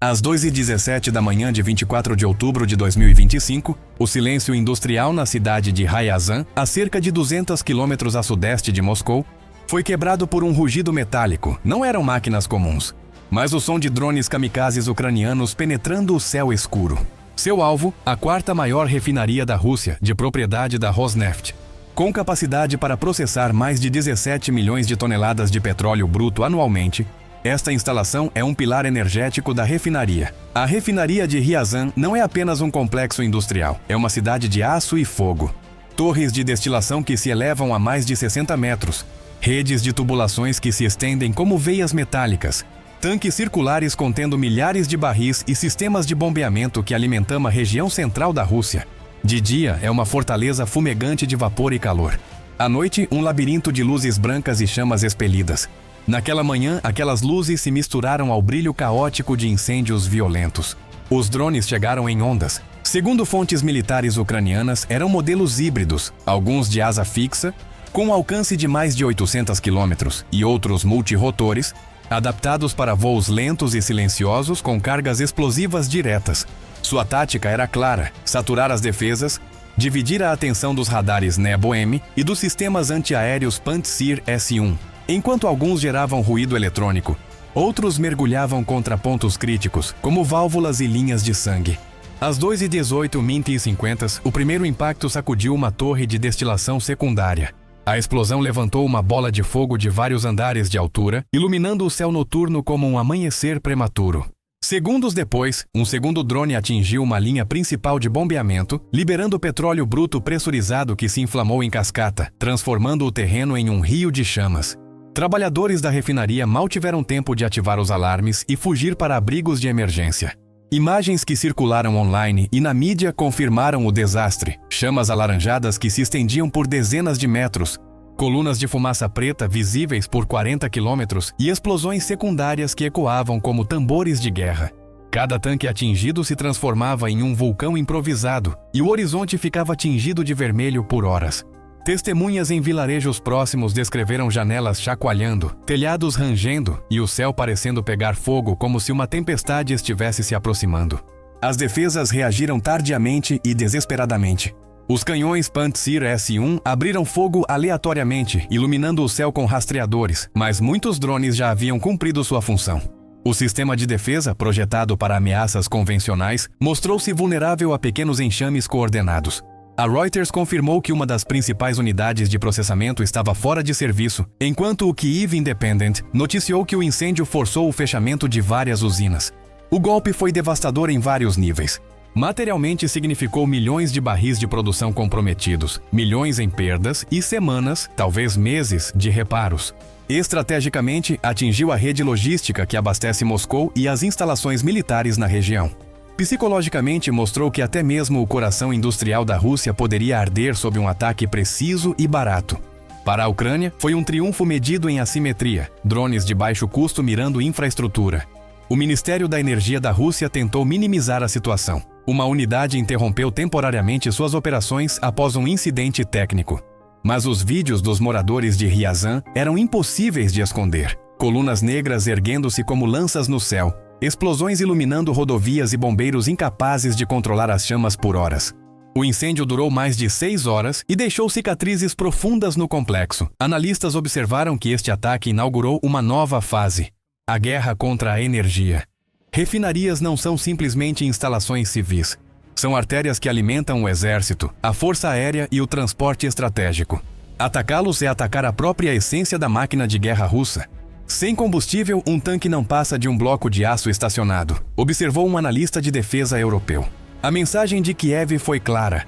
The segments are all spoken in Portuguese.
Às 2h17 da manhã de 24 de outubro de 2025, o silêncio industrial na cidade de Ryazan, a cerca de 200 quilômetros a sudeste de Moscou, foi quebrado por um rugido metálico. Não eram máquinas comuns, mas o som de drones kamikazes ucranianos penetrando o céu escuro. Seu alvo, a quarta maior refinaria da Rússia, de propriedade da Rosneft, com capacidade para processar mais de 17 milhões de toneladas de petróleo bruto anualmente. Esta instalação é um pilar energético da refinaria. A refinaria de Ryazan não é apenas um complexo industrial, é uma cidade de aço e fogo. Torres de destilação que se elevam a mais de 60 metros, redes de tubulações que se estendem como veias metálicas, tanques circulares contendo milhares de barris e sistemas de bombeamento que alimentam a região central da Rússia. De dia, é uma fortaleza fumegante de vapor e calor. À noite, um labirinto de luzes brancas e chamas expelidas. Naquela manhã, aquelas luzes se misturaram ao brilho caótico de incêndios violentos. Os drones chegaram em ondas. Segundo fontes militares ucranianas, eram modelos híbridos, alguns de asa fixa, com alcance de mais de 800 quilômetros, e outros multirotores, adaptados para voos lentos e silenciosos com cargas explosivas diretas. Sua tática era clara: saturar as defesas, dividir a atenção dos radares Nebo-M e dos sistemas antiaéreos Pantsir S-1. Enquanto alguns geravam ruído eletrônico, outros mergulhavam contra pontos críticos, como válvulas e linhas de sangue. Às 2h18 Mint e 50, o primeiro impacto sacudiu uma torre de destilação secundária. A explosão levantou uma bola de fogo de vários andares de altura, iluminando o céu noturno como um amanhecer prematuro. Segundos depois, um segundo drone atingiu uma linha principal de bombeamento, liberando petróleo bruto pressurizado que se inflamou em cascata, transformando o terreno em um rio de chamas. Trabalhadores da refinaria mal tiveram tempo de ativar os alarmes e fugir para abrigos de emergência. Imagens que circularam online e na mídia confirmaram o desastre. Chamas alaranjadas que se estendiam por dezenas de metros, colunas de fumaça preta visíveis por 40 quilômetros e explosões secundárias que ecoavam como tambores de guerra. Cada tanque atingido se transformava em um vulcão improvisado e o horizonte ficava tingido de vermelho por horas. Testemunhas em vilarejos próximos descreveram janelas chacoalhando, telhados rangendo e o céu parecendo pegar fogo como se uma tempestade estivesse se aproximando. As defesas reagiram tardiamente e desesperadamente. Os canhões Pantsir S-1 abriram fogo aleatoriamente, iluminando o céu com rastreadores, mas muitos drones já haviam cumprido sua função. O sistema de defesa, projetado para ameaças convencionais, mostrou-se vulnerável a pequenos enxames coordenados. A Reuters confirmou que uma das principais unidades de processamento estava fora de serviço, enquanto o Kyiv Independent noticiou que o incêndio forçou o fechamento de várias usinas. O golpe foi devastador em vários níveis. Materialmente significou milhões de barris de produção comprometidos, milhões em perdas e semanas, talvez meses, de reparos. Estrategicamente, atingiu a rede logística que abastece Moscou e as instalações militares na região. Psicologicamente, mostrou que até mesmo o coração industrial da Rússia poderia arder sob um ataque preciso e barato. Para a Ucrânia, foi um triunfo medido em assimetria, drones de baixo custo mirando infraestrutura. O Ministério da Energia da Rússia tentou minimizar a situação. Uma unidade interrompeu temporariamente suas operações após um incidente técnico. Mas os vídeos dos moradores de Ryazan eram impossíveis de esconder. Colunas negras erguendo-se como lanças no céu, explosões iluminando rodovias e bombeiros incapazes de controlar as chamas por horas. O incêndio durou mais de 6 horas e deixou cicatrizes profundas no complexo. Analistas observaram que este ataque inaugurou uma nova fase: a guerra contra a energia. Refinarias não são simplesmente instalações civis. São artérias que alimentam o exército, a força aérea e o transporte estratégico. Atacá-los é atacar a própria essência da máquina de guerra russa. Sem combustível, um tanque não passa de um bloco de aço estacionado, observou um analista de defesa europeu. A mensagem de Kiev foi clara: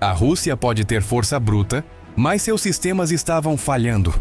a Rússia pode ter força bruta, mas seus sistemas estavam falhando.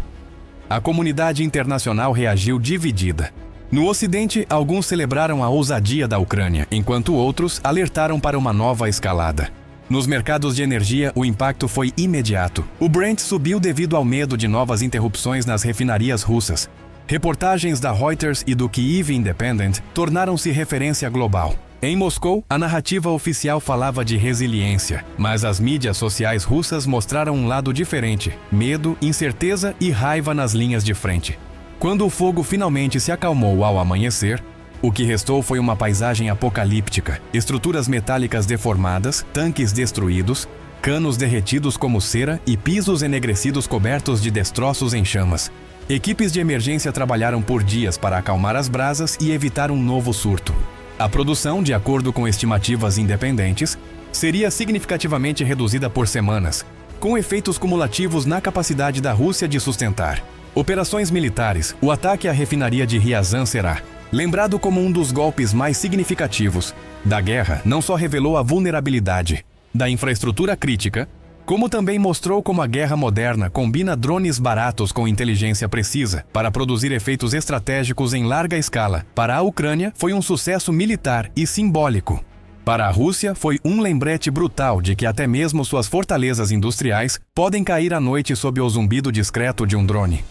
A comunidade internacional reagiu dividida. No Ocidente, alguns celebraram a ousadia da Ucrânia, enquanto outros alertaram para uma nova escalada. Nos mercados de energia, o impacto foi imediato. O Brent subiu devido ao medo de novas interrupções nas refinarias russas. Reportagens da Reuters e do Kyiv Independent tornaram-se referência global. Em Moscou, a narrativa oficial falava de resiliência, mas as mídias sociais russas mostraram um lado diferente: medo, incerteza e raiva nas linhas de frente. Quando o fogo finalmente se acalmou ao amanhecer, O que restou foi uma paisagem apocalíptica, estruturas metálicas deformadas, tanques destruídos, canos derretidos como cera e pisos enegrecidos cobertos de destroços em chamas. Equipes de emergência trabalharam por dias para acalmar as brasas e evitar um novo surto. A produção, de acordo com estimativas independentes, seria significativamente reduzida por semanas, com efeitos cumulativos na capacidade da Rússia de sustentar operações militares. O ataque à refinaria de Ryazan será lembrado como um dos golpes mais significativos da guerra. Não só revelou a vulnerabilidade da infraestrutura crítica, como também mostrou como a guerra moderna combina drones baratos com inteligência precisa para produzir efeitos estratégicos em larga escala. Para a Ucrânia, foi um sucesso militar e simbólico. Para a Rússia, foi um lembrete brutal de que até mesmo suas fortalezas industriais podem cair à noite sob o zumbido discreto de um drone.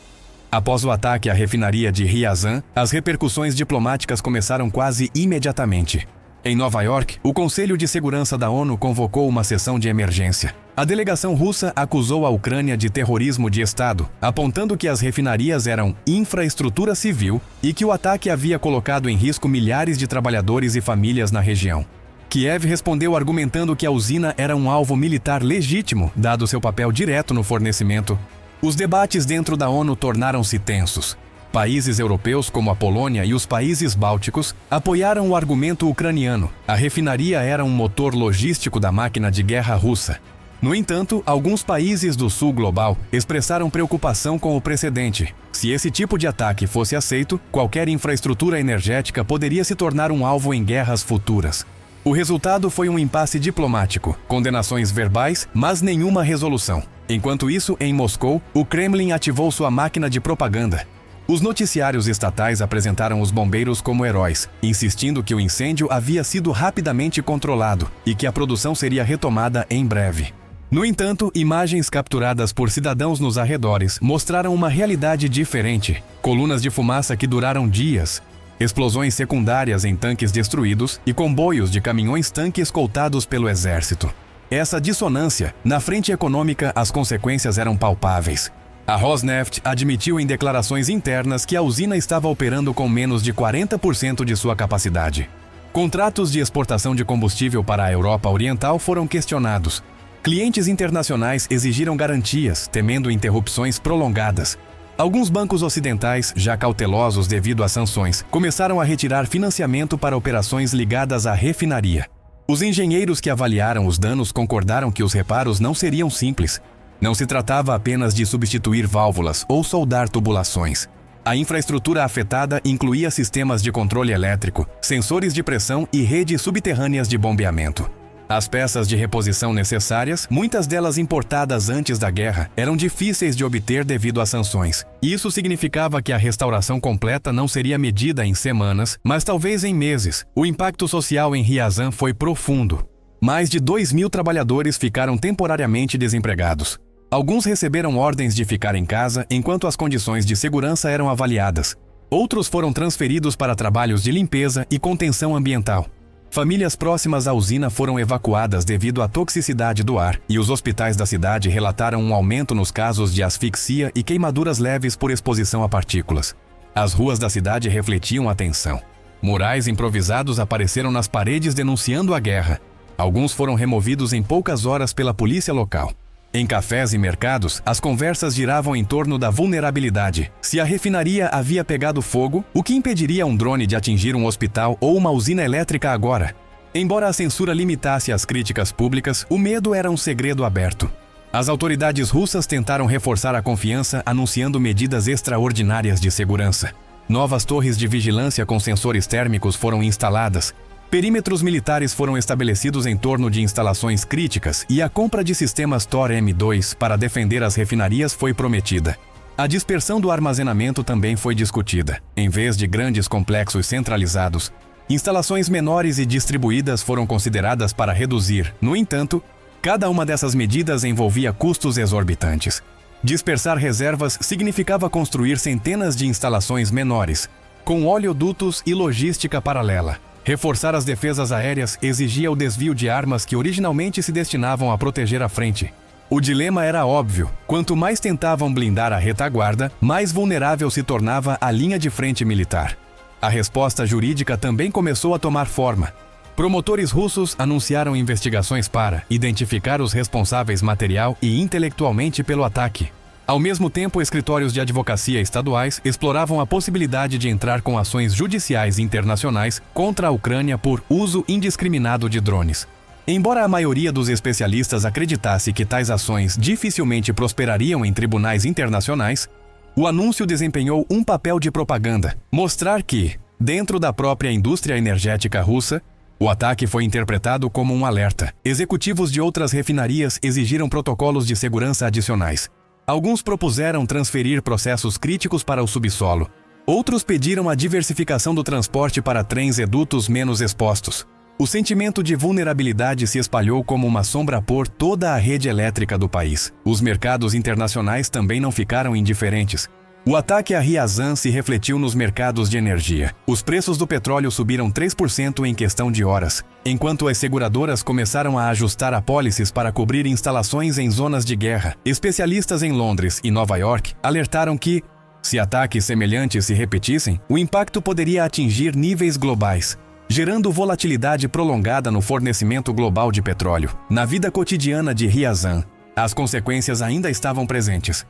Após o ataque à refinaria de Ryazan, as repercussões diplomáticas começaram quase imediatamente. Em Nova York, o Conselho de Segurança da ONU convocou uma sessão de emergência. A delegação russa acusou a Ucrânia de terrorismo de Estado, apontando que as refinarias eram infraestrutura civil e que o ataque havia colocado em risco milhares de trabalhadores e famílias na região. Kiev respondeu argumentando que a usina era um alvo militar legítimo, dado seu papel direto no fornecimento. Os debates dentro da ONU tornaram-se tensos. Países europeus como a Polônia e os países bálticos apoiaram o argumento ucraniano. A refinaria era um motor logístico da máquina de guerra russa. No entanto, alguns países do sul global expressaram preocupação com o precedente. Se esse tipo de ataque fosse aceito, qualquer infraestrutura energética poderia se tornar um alvo em guerras futuras. O resultado foi um impasse diplomático, condenações verbais, mas nenhuma resolução. Enquanto isso, em Moscou, o Kremlin ativou sua máquina de propaganda. Os noticiários estatais apresentaram os bombeiros como heróis, insistindo que o incêndio havia sido rapidamente controlado e que a produção seria retomada em breve. No entanto, imagens capturadas por cidadãos nos arredores mostraram uma realidade diferente. Colunas de fumaça que duraram dias, explosões secundárias em tanques destruídos e comboios de caminhões-tanque escoltados pelo exército. Essa dissonância, na frente econômica, as consequências eram palpáveis. A Rosneft admitiu em declarações internas que a usina estava operando com menos de 40% de sua capacidade. Contratos de exportação de combustível para a Europa Oriental foram questionados. Clientes internacionais exigiram garantias, temendo interrupções prolongadas. Alguns bancos ocidentais, já cautelosos devido às sanções, começaram a retirar financiamento para operações ligadas à refinaria. Os engenheiros que avaliaram os danos concordaram que os reparos não seriam simples. Não se tratava apenas de substituir válvulas ou soldar tubulações. A infraestrutura afetada incluía sistemas de controle elétrico, sensores de pressão e redes subterrâneas de bombeamento. As peças de reposição necessárias, muitas delas importadas antes da guerra, eram difíceis de obter devido às sanções. Isso significava que a restauração completa não seria medida em semanas, mas talvez em meses. O impacto social em Ryazan foi profundo. Mais de 2.000 trabalhadores ficaram temporariamente desempregados. Alguns receberam ordens de ficar em casa enquanto as condições de segurança eram avaliadas. Outros foram transferidos para trabalhos de limpeza e contenção ambiental. Famílias próximas à usina foram evacuadas devido à toxicidade do ar, e os hospitais da cidade relataram um aumento nos casos de asfixia e queimaduras leves por exposição a partículas. As ruas da cidade refletiam a tensão. Murais improvisados apareceram nas paredes denunciando a guerra. Alguns foram removidos em poucas horas pela polícia local. Em cafés e mercados, as conversas giravam em torno da vulnerabilidade. Se a refinaria havia pegado fogo, o que impediria um drone de atingir um hospital ou uma usina elétrica agora? Embora a censura limitasse as críticas públicas, o medo era um segredo aberto. As autoridades russas tentaram reforçar a confiança anunciando medidas extraordinárias de segurança. Novas torres de vigilância com sensores térmicos foram instaladas. Perímetros militares foram estabelecidos em torno de instalações críticas e a compra de sistemas Tor M2 para defender as refinarias foi prometida. A dispersão do armazenamento também foi discutida. Em vez de grandes complexos centralizados, instalações menores e distribuídas foram consideradas para reduzir. No entanto, cada uma dessas medidas envolvia custos exorbitantes. Dispersar reservas significava construir centenas de instalações menores, com oleodutos e logística paralela. Reforçar as defesas aéreas exigia o desvio de armas que originalmente se destinavam a proteger a frente. O dilema era óbvio: quanto mais tentavam blindar a retaguarda, mais vulnerável se tornava a linha de frente militar. A resposta jurídica também começou a tomar forma. Promotores russos anunciaram investigações para identificar os responsáveis material e intelectualmente pelo ataque. Ao mesmo tempo, escritórios de advocacia estaduais exploravam a possibilidade de entrar com ações judiciais internacionais contra a Ucrânia por uso indiscriminado de drones. Embora a maioria dos especialistas acreditasse que tais ações dificilmente prosperariam em tribunais internacionais, o anúncio desempenhou um papel de propaganda, mostrar que, dentro da própria indústria energética russa, o ataque foi interpretado como um alerta. Executivos de outras refinarias exigiram protocolos de segurança adicionais. Alguns propuseram transferir processos críticos para o subsolo. Outros pediram a diversificação do transporte para trens e dutos menos expostos. O sentimento de vulnerabilidade se espalhou como uma sombra por toda a rede elétrica do país. Os mercados internacionais também não ficaram indiferentes. O ataque a Ryazan se refletiu nos mercados de energia. Os preços do petróleo subiram 3% em questão de horas, enquanto as seguradoras começaram a ajustar apólices para cobrir instalações em zonas de guerra. Especialistas em Londres e Nova York alertaram que, se ataques semelhantes se repetissem, o impacto poderia atingir níveis globais, gerando volatilidade prolongada no fornecimento global de petróleo. Na vida cotidiana de Ryazan, as consequências ainda estavam presentes.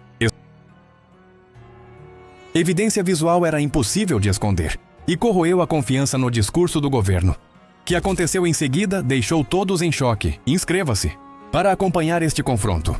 Evidência visual era impossível de esconder e corroeu a confiança no discurso do governo. O que aconteceu em seguida deixou todos em choque. Inscreva-se para acompanhar este confronto.